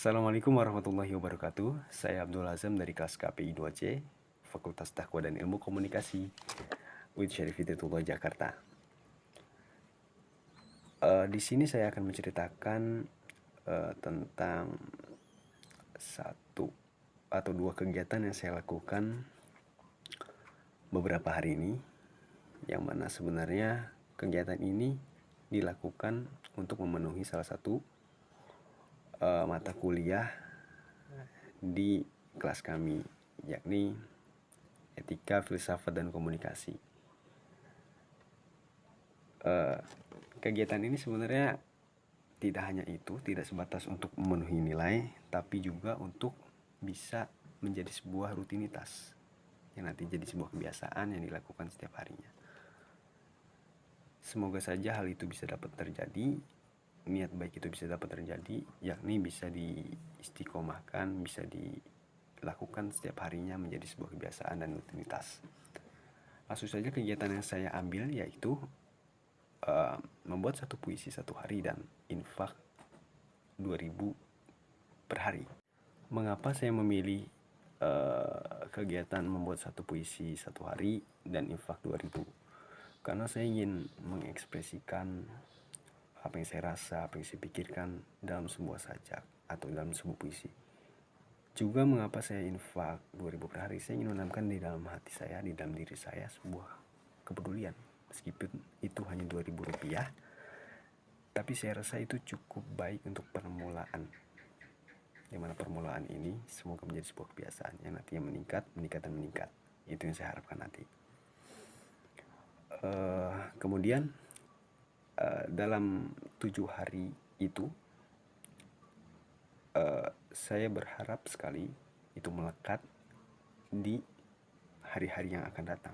Assalamualaikum warahmatullahi wabarakatuh. Saya Abdul Azam dari kelas KPI 2C, Fakultas Taqwa dan Ilmu Komunikasi, UIN Syarif Hidayatullah Jakarta. Di sini saya akan menceritakan tentang satu atau dua kegiatan yang saya lakukan beberapa hari ini, yang mana sebenarnya kegiatan ini dilakukan untuk memenuhi salah satu mata kuliah di kelas kami, yakni Etika, Filsafat, dan Komunikasi. Kegiatan ini sebenarnya tidak hanya itu, tidak sebatas untuk memenuhi nilai, tapi juga untuk bisa menjadi sebuah rutinitas yang nanti jadi sebuah kebiasaan yang dilakukan setiap harinya. Semoga saja hal itu bisa dapat terjadi, niat baik itu bisa dapat terjadi, yakni bisa diistiqomahkan, bisa dilakukan setiap harinya menjadi sebuah kebiasaan dan rutinitas. Langsung saja kegiatan yang saya ambil yaitu membuat satu puisi satu hari dan infak 2000 per hari. Mengapa saya memilih kegiatan membuat satu puisi satu hari dan infak 2000? Karena saya ingin mengekspresikan apa yang saya rasa, apa yang saya pikirkan dalam sebuah sajak atau dalam sebuah puisi. Juga mengapa saya infak 2000 per hari? Saya ingin menanamkan di dalam hati saya, di dalam diri saya sebuah kepedulian. Meskipun itu hanya 2000 rupiah, tapi saya rasa itu cukup baik untuk permulaan. Yang mana permulaan ini semoga menjadi sebuah kebiasaan yang nantinya meningkat, dan meningkat. Itu yang saya harapkan nanti. Kemudian dalam 7 hari itu saya berharap sekali itu melekat di hari-hari yang akan datang,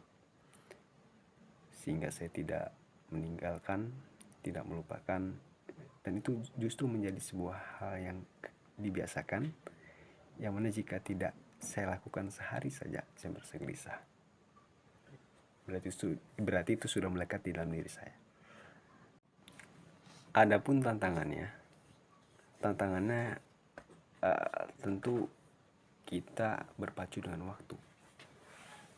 sehingga saya tidak meninggalkan, tidak melupakan, dan itu justru menjadi sebuah hal yang dibiasakan, yang mana jika tidak saya lakukan sehari saja saya merasa gelisah. Berarti itu sudah melekat di dalam diri saya. Adapun tantangannya tentu kita berpacu dengan waktu.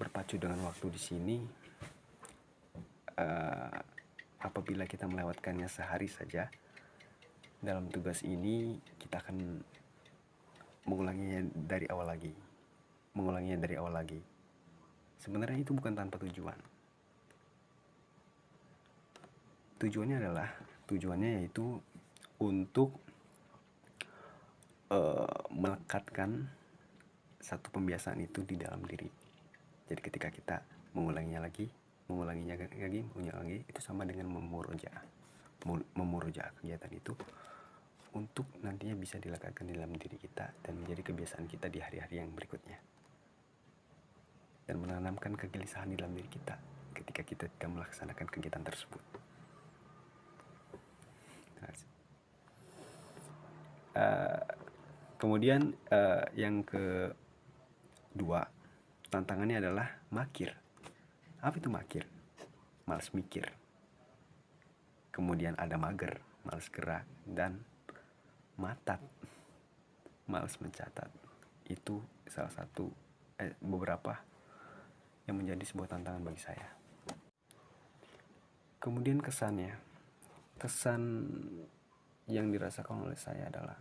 Berpacu dengan waktu di sini, apabila kita melewatkannya sehari saja dalam tugas ini, kita akan mengulanginya dari awal lagi. Sebenarnya itu bukan tanpa tujuan. Tujuannya yaitu untuk melekatkan satu pembiasaan itu di dalam diri. Jadi ketika kita mengulanginya lagi, itu sama dengan memurojaah kegiatan itu untuk nantinya bisa dilekatkan di dalam diri kita dan menjadi kebiasaan kita di hari-hari yang berikutnya, dan menanamkan kegelisahan di dalam diri kita ketika kita tidak melaksanakan kegiatan tersebut. Kemudian yang kedua, tantangannya adalah makir. Apa itu makir? Malas mikir. Kemudian ada mager, malas gerak, dan matat, malas mencatat. Itu salah satu beberapa yang menjadi sebuah tantangan bagi saya. Kemudian kesan yang dirasakan oleh saya adalah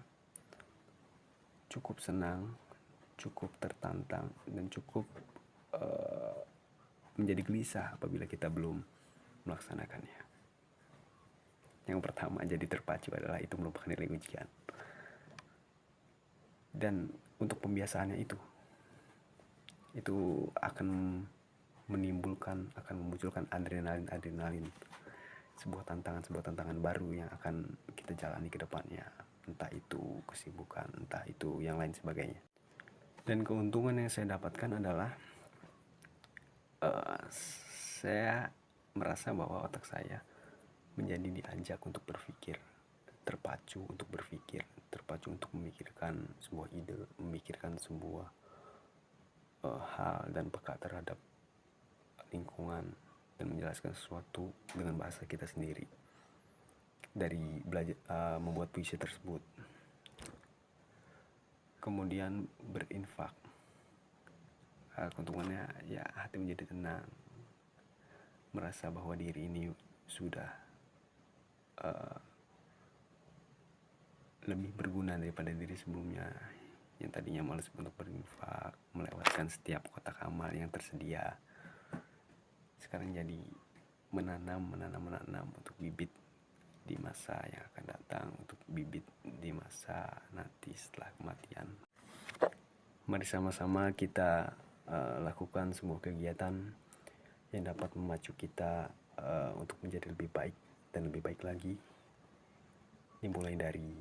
cukup senang, cukup tertantang, dan cukup menjadi gelisah apabila kita belum melaksanakannya. Yang pertama, jadi terpacu adalah itu merupakan nilai ujian. Dan untuk pembiasaannya itu akan memunculkan adrenalin, sebuah tantangan baru yang akan kita jalani ke depannya, entah itu kesibukan, entah itu yang lain sebagainya. Dan keuntungan yang saya dapatkan adalah saya merasa bahwa otak saya menjadi diajak untuk berpikir, terpacu untuk berpikir, terpacu untuk memikirkan sebuah ide, memikirkan sebuah hal, dan peka terhadap lingkungan, dan menjelaskan sesuatu dengan bahasa kita sendiri dari belajar membuat puisi tersebut. kemudian berinfak. Keuntungannya ya hati menjadi tenang, merasa bahwa diri ini sudah lebih berguna daripada diri sebelumnya yang tadinya malas untuk berinfak, melewatkan setiap kotak amal yang tersedia. Sekarang jadi menanam untuk bibit di masa yang akan datang, untuk bibit di masa nanti setelah kematian. Mari sama-sama kita lakukan sebuah kegiatan yang dapat memacu kita untuk menjadi lebih baik dan lebih baik lagi. Dimulai dari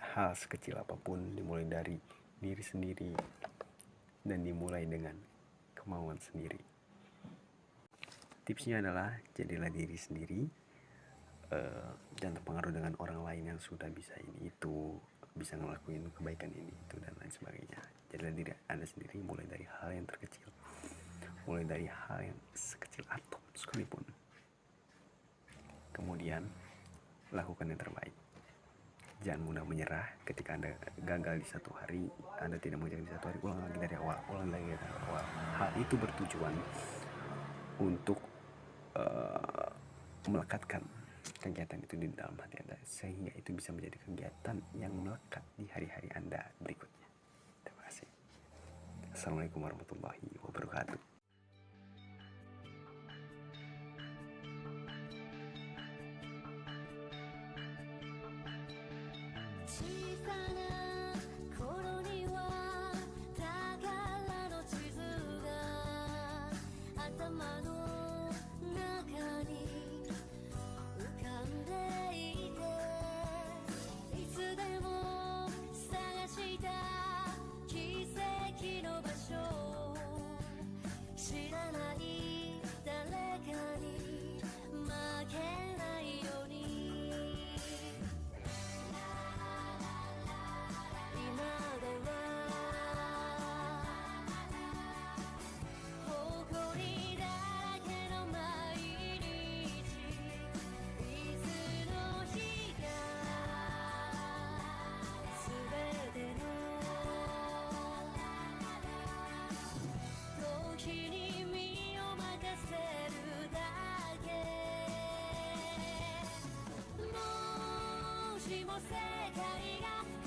hal sekecil apapun, dimulai dari diri sendiri, dan dimulai dengan kemauan sendiri. Tipsnya adalah jadilah diri sendiri, jangan terpengaruh dengan orang lain yang sudah bisa ini itu, bisa ngelakuin kebaikan ini itu dan lain sebagainya. Jadilah diri Anda sendiri, mulai dari hal yang terkecil, mulai dari hal yang sekecil atom sekalipun. Kemudian lakukan yang terbaik. Jangan mudah menyerah ketika Anda gagal di satu hari. Anda tidak mengerjakan di satu hari, ulang lagi dari awal. Hal itu bertujuan untuk melekatkan kegiatan itu di dalam hati Anda, sehingga itu bisa menjadi kegiatan yang melekat di hari-hari Anda berikutnya. Terima kasih. Assalamualaikum warahmatullahi wabarakatuh.も世界が